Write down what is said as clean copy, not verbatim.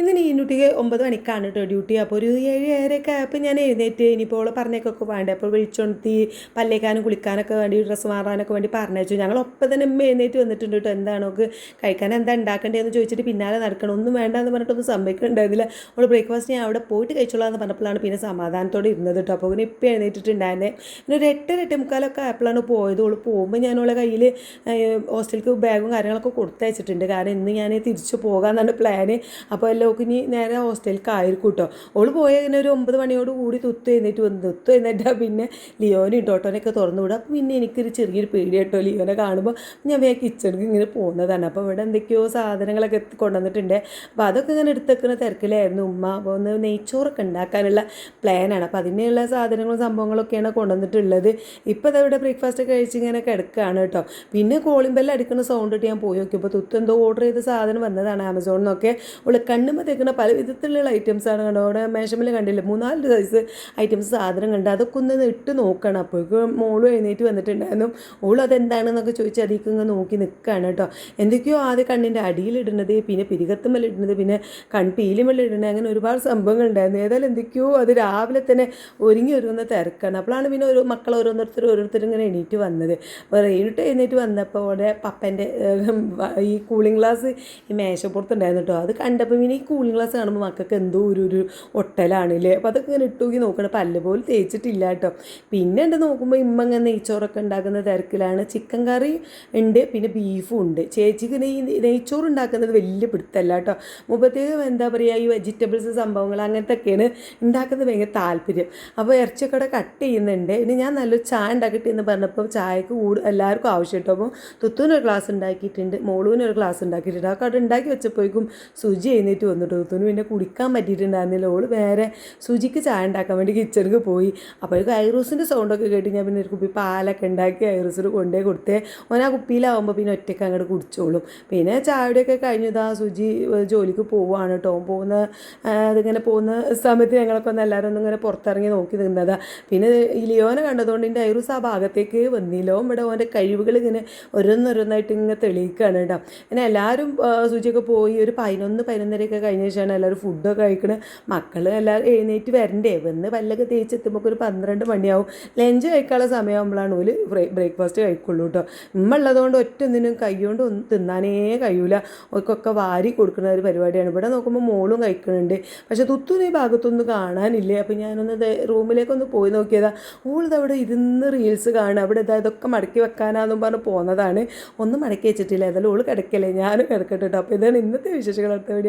ഇന്ന് നീനുട്ടിക്ക് 9 മണിക്കാണ് കേട്ടോ ഡ്യൂട്ടി. അപ്പോൾ ഒരു 7-7:30 ആയപ്പോൾ ഞാൻ എഴുന്നേറ്റ് ഇനിയിപ്പോൾ ഓളെ പറഞ്ഞേക്കൊക്കെ വേണ്ടേ, അപ്പോൾ വിളിച്ചോണ്ടി പല്ലേക്കാനും കുളിക്കാനൊക്കെ വേണ്ടി ഡ്രസ്സ് മാറാനൊക്കെ വേണ്ടി പറഞ്ഞയച്ചു. ഞങ്ങൾ ഒപ്പം തന്നെ എഴുന്നേറ്റ് വന്നിട്ടുണ്ട് കേട്ടോ. എന്താണ് നോക്ക് കഴിക്കാൻ എന്താ ഉണ്ടാക്കേണ്ടതെന്ന് ചോദിച്ചിട്ട് പിന്നാലെ നടക്കണം. ഒന്നും വേണ്ടെന്ന് പറഞ്ഞിട്ടൊന്നും സമ്മതിക്കുന്നുണ്ടായിരുന്നില്ല. അവൾ ബ്രേക്ക്ഫാസ്റ്റ് ഞാൻ അവിടെ പോയിട്ട് കഴിച്ചോളാം എന്ന് പറഞ്ഞപ്പോഴാണ് പിന്നെ സമാധാനത്തോടെ ഇരുന്നത് കേട്ടോ. അപ്പോൾ പിന്നെ ഇപ്പം എഴുന്നേറ്റിട്ടുണ്ടായിരുന്നേ. പിന്നെ ഒരു 8-8:45 ആയപ്പോഴാണ് പോയത്. ഓൾ പോകുമ്പോൾ ഞാൻ ഓളെ കയ്യിൽ ഹോസ്റ്റലിലേക്ക് ബാഗും കാര്യങ്ങളൊക്കെ കൊടുത്തയച്ചിട്ടുണ്ട്. കാരണം ഇന്ന് ഞാൻ തിരിച്ചു പോകാമെന്നാണ് പ്ലാന്. അപ്പോൾ എല്ലാവർക്കും ഇനി നേരെ ഹോസ്റ്റലിലേക്ക് ആയിരിക്കും കേട്ടോ. ഓൾ പോയ പിന്നെ ഒരു 9 മണിയോട് കൂടി തുത്ത് എഴുന്നേറ്റ് വന്നു. തുത്ത് എഴുന്നേറ്റാൽ പിന്നെ ലിയോനും ടോട്ടോനൊക്കെ തുറന്നു വിടും. അപ്പോൾ പിന്നെ എനിക്കൊരു ചെറിയൊരു പേടി കേട്ടോ ലിയോനെ കാണുമ്പോൾ. ഞാൻ വേഗം കിച്ചണിക്ക് ഇങ്ങനെ പോകുന്നതാണ്. അപ്പോൾ ഇവിടെ എന്തൊക്കെയോ സാധനങ്ങളൊക്കെ കൊണ്ടുവന്നിട്ടുണ്ട്. അപ്പോൾ അതൊക്കെ ഇങ്ങനെ എടുത്തേക്കുന്ന തിരക്കിലായിരുന്നു ഉമ്മ. അപ്പോൾ ഒന്ന് നെയ്ച്ചോറൊക്കെ ഉണ്ടാക്കാനുള്ള പ്ലാനാണ്. അപ്പോൾ അതിനുള്ള സാധനങ്ങളും സംഭവങ്ങളൊക്കെയാണ് കൊണ്ടുവന്നിട്ടുള്ളത്. ഇപ്പോൾ അതവിടെ ബ്രേക്ക്ഫാസ്റ്റ് കഴിച്ച് ഇങ്ങനെ കിടക്കുകയാണ് കേട്ടോ. പിന്നെ കോളിംഗ് ബെല്ല് അടിക്കുന്ന സൗണ്ട് ഇട്ട് ഞാൻ പോയി നോക്കിയപ്പോൾ തുത്ത് എന്തോ ഓർഡർ ചെയ്ത സാധനം വന്നതാണ് ആമസോണിൽ നിന്നൊക്കെ. അവൾ കണ്ണുമ്പോൾ തേക്കുന്ന പല വിധത്തിലുള്ള ഐറ്റംസാണ് കണ്ടോ. അവിടെ മേശമ്മൽ കണ്ടില്ല 3-4 സൈസ് ഐറ്റംസ് സാധനം കണ്ട്. അതൊക്കെ ഒന്ന് ഇട്ട് നോക്കണം. അപ്പോഴേക്കും മോളും എഴുന്നേറ്റ് വന്നിട്ടുണ്ടായിരുന്നു. ഓളും അതെന്താണെന്നൊക്കെ ചോദിച്ചാൽ അതിലേക്ക് ഇങ്ങനെ നോക്കി നിൽക്കുകയാണ് കേട്ടോ. എന്തൊക്കെയോ ആദ്യം കണ്ണിൻ്റെ അടിയിലിടുന്നത്, പിന്നെ പിരികത്തുമ്മൽ ഇടുന്നത്, പിന്നെ കൺപീലിമ്മൽ ഇടുന്നത്, അങ്ങനെ ഒരുപാട് സംഭവങ്ങൾ ഉണ്ടായിരുന്നു. ഏതായാലും എന്തൊക്കെയോ അത് രാവിലെ തന്നെ ഒരുങ്ങി ഒരുങ്ങുന്ന തിരക്കാണ്. അപ്പോഴാണ് പിന്നെ മക്കൾ ഓരോരുത്തരും ഇങ്ങനെ എണീറ്റ് വന്നത്. അപ്പോൾ റെയിനിട്ട് എഴുന്നേറ്റ് വന്നപ്പോൾ അവിടെ പപ്പൻ്റെ ഈ കൂളിംഗ് ഗ്ലാസ് ഈ മേശപ്പുറത്തുണ്ടായിരുന്നു കേട്ടോ. അത് കണ്ടപ്പോൾ പിന്നെ ഈ കൂളിംഗ് ഗ്ലാസ് കാണുമ്പോൾ മക്കൾക്ക് എന്തോ ഒരു ഒട്ടലാണില്ലേ. അപ്പോൾ അതൊക്കെ ഇങ്ങനെ ഇട്ട് നോക്കി നോക്കണം. പല്ല് പോലും തേച്ചിട്ടില്ല കേട്ടോ. പിന്നെ ഉണ്ട് നോക്കുമ്പോൾ ഇമ്മ ഇങ്ങനെ നെയ്ച്ചോറൊക്കെ ഉണ്ടാക്കുന്ന തിരക്കിലാണ്. ചിക്കൻ കറി ഉണ്ട്, പിന്നെ ബീഫും ഉണ്ട്. ചേച്ചിക്ക് നെയ്ച്ചോറ് ഉണ്ടാക്കുന്നത് വലിയ പിടുത്തല്ല കേട്ടോ. മുമ്പത്തേക്ക് എന്താ പറയുക, ഈ വെജിറ്റബിൾസ് സംഭവങ്ങൾ അങ്ങനത്തെയൊക്കെയാണ് ഉണ്ടാക്കുന്നത് ഭയങ്കര താല്പര്യം. അപ്പോൾ ഇറച്ചിയൊക്കെ കട്ട് ചെയ്യുന്നുണ്ട്. ഇനി ഞാൻ നല്ലൊരു ചായ ഉണ്ടാക്കിയിട്ട് എന്ന് പറഞ്ഞപ്പോൾ ചായക്ക് എല്ലാവർക്കും ആവശ്യം കേട്ടോ. അപ്പോൾ തുത്തൂനൊരു ഗ്ലാസ് ഉണ്ടാക്കിയിട്ടുണ്ട്, മോളൂനൊരു ഗ്ലാസ് ഉണ്ടാക്കിയിട്ടുണ്ട്. ആ കട ഉണ്ടാക്കി വെച്ചപ്പോഴേക്കും സുജി എഴുന്നേറ്റ് വന്നിട്ട് തുത്തൂന് പിന്നെ കുടിക്കാൻ പറ്റിയിട്ടുണ്ടായിരുന്നില്ല. ഓള് വേറെ സുജിക്ക് ചായ ഉണ്ടാക്കാൻ വേണ്ടി കിച്ചണിക്ക് പോയി. അപ്പോഴേക്കും ഐറൂസിൻ്റെ സൗണ്ടൊക്കെ കേട്ട് ഞാൻ പിന്നെ ഒരു കുപ്പി പാലൊക്കെ ഉണ്ടാക്കി ഐറൂസിന് കൊണ്ടേ കൊടുത്തേ. ഓൻ ആ കുപ്പിയിലാവുമ്പോൾ പിന്നെ ഒറ്റയ്ക്ക് അങ്ങോട്ട് കുടിച്ചോളും. പിന്നെ ചായയുടെയൊക്കെ കഴിഞ്ഞതാ സുജി ജോലിക്ക് പോവുകയാണ് കേട്ടോ. അതിങ്ങനെ പോകുന്ന സമയത്ത് ഞങ്ങളൊക്കെ ഒന്ന് എല്ലാവരും ഒന്നും ഇങ്ങനെ പുറത്തിറങ്ങി നോക്കി നിന്നതാണ്. പിന്നെ ഈ ലിയോനെ കണ്ടതുകൊണ്ട് എൻ്റെ ഐറൂസ് ആ ഭാഗത്തേക്ക് വന്നില്ല. ഇവിടെ ഓൻ്റെ കഴിവുകൾ ഇങ്ങനെ ഓരോന്നോരോന്നായിട്ട് ഇങ്ങനെ തെളിയിക്കുകയാണ് കേട്ടോ. പിന്നെ എല്ലാവരും സുജിയൊക്കെ പോയി ഒരു 11-11:30 കഴിഞ്ഞ ശേഷമാണ് എല്ലാവരും ഫുഡൊക്കെ കഴിക്കണത്. മക്കൾ എല്ലാവരും എഴുന്നേറ്റ് വരണ്ടേ, വന്ന് പല്ലൊക്കെ തേച്ചെത്തുമ്പോൾ ഒരു 12 മണിയാവും. ലഞ്ച് കഴിക്കാനുള്ള സമയമാകുമ്പോഴാണ് ഒരു ബ്രേക്ക്ഫാസ്റ്റ് കഴിക്കുള്ളൂ കേട്ടോ. ഉമ്മ ഉള്ളതുകൊണ്ട് ഒറ്റൊന്നിനും കൈകൊണ്ട് ഒന്നും തിന്നാനേ കഴിയൂല. ഓർക്കൊക്കെ വാരി കൊടുക്കുന്ന ഒരു പരിപാടിയാണ്. ഇവിടെ നോക്കുമ്പോൾ മോളും കഴിക്കുന്നുണ്ട്. പക്ഷെ തുത്തുന്ന ഈ ഭാഗത്തൊന്നും കാണാനില്ലേ. അപ്പോൾ ഞാനൊന്ന് റൂമിലേക്കൊന്ന് പോയി നോക്കിയതാ. ഓളിതവിടെ ഇരുന്ന് റീൽസ് കാണുക. അവിടെ ഇതൊക്കെ മടക്കി വെക്കാനാന്നും പറഞ്ഞ് പോകുന്നതാണ്. ഒന്നും മടക്കി വെച്ചിട്ടില്ല. ഏതായാലും ഓള് കിടക്കല്ലേ, ഞാനും കിടക്കട്ടെ കേട്ടോ. അപ്പോൾ ഇതാണ് ഇന്നത്തെ വിശേഷങ്ങൾ. അടുത്ത വീഡിയോ.